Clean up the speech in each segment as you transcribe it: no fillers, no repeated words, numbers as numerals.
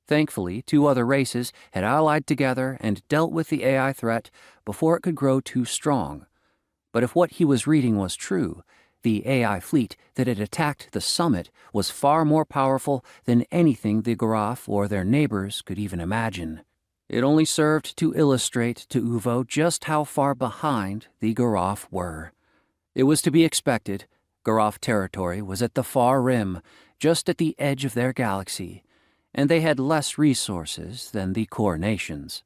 Thankfully, 2 other races had allied together and dealt with the AI threat before it could grow too strong. But if what he was reading was true, the AI fleet that had attacked the summit was far more powerful than anything the Garaf or their neighbors could even imagine. It only served to illustrate to Uvo just how far behind the Garaf were. It was to be expected. Garaf territory was at the far rim, just at the edge of their galaxy, and they had less resources than the core nations.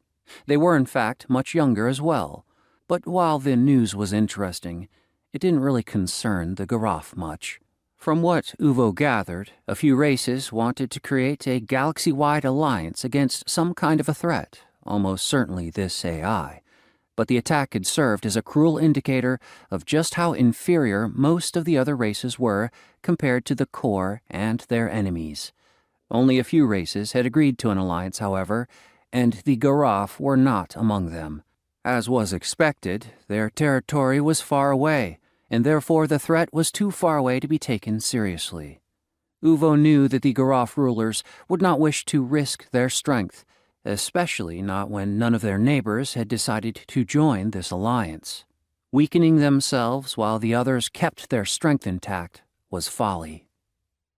They were, in fact, much younger as well. But while the news was interesting, it didn't really concern the Garaf much. From what Uvo gathered, a few races wanted to create a galaxy-wide alliance against some kind of a threat, almost certainly this AI. But the attack had served as a cruel indicator of just how inferior most of the other races were compared to the core and their enemies. Only a few races had agreed to an alliance, however, and the Garaf were not among them. As was expected, their territory was far away, and therefore the threat was too far away to be taken seriously. Uvo knew that the Garaf rulers would not wish to risk their strength, especially not when none of their neighbors had decided to join this alliance. Weakening themselves while the others kept their strength intact was folly.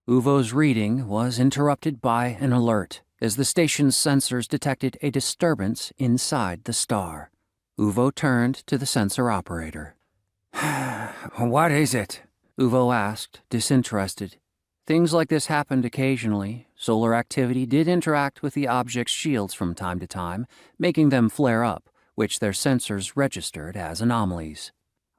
Uvo's reading was interrupted by an alert as the station's sensors detected a disturbance inside the star. Uvo turned to the sensor operator. What is it? Uvo asked, disinterested. Things like this happened occasionally. Solar activity did interact with the object's shields from time to time, making them flare up, which their sensors registered as anomalies.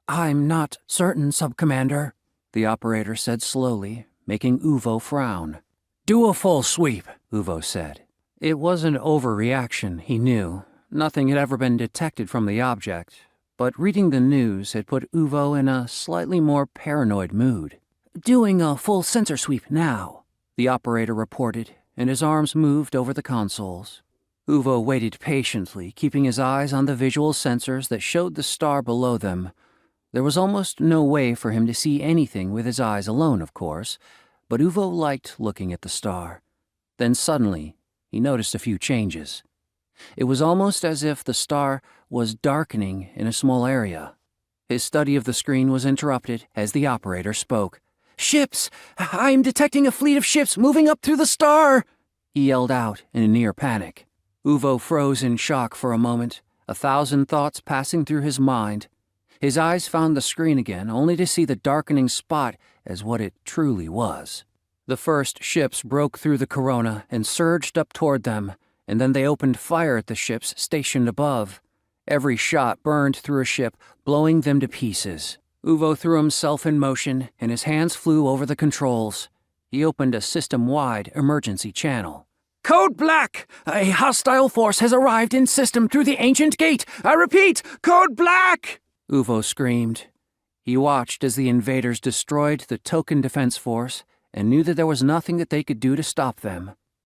I'm not certain, Subcommander, the operator said slowly, making Uvo frown. Do a full sweep, Uvo said. It was an overreaction, he knew. Nothing had ever been detected from the object, but reading the news had put Uvo in a slightly more paranoid mood. Doing a full sensor sweep now, the operator reported, and his arms moved over the consoles. Uvo waited patiently, keeping his eyes on the visual sensors that showed the star below them. There was almost no way for him to see anything with his eyes alone, of course, but Uvo liked looking at the star. Then suddenly, he noticed a few changes. It was almost as if the star was darkening in a small area. His study of the screen was interrupted as the operator spoke. Ships! I'm detecting a fleet of ships moving up through the star! He yelled out in near panic. Uvo froze in shock for a moment, 1,000 thoughts passing through his mind. His eyes found the screen again, only to see the darkening spot as what it truly was. The first ships broke through the corona and surged up toward them, and then they opened fire at the ships stationed above. Every shot burned through a ship, blowing them to pieces. Uvo threw himself in motion, and his hands flew over the controls. He opened a system-wide emergency channel. Code Black! A hostile force has arrived in system through the ancient gate! I repeat, Code Black! Uvo screamed. He watched as the invaders destroyed the token defense force and knew that there was nothing that they could do to stop them.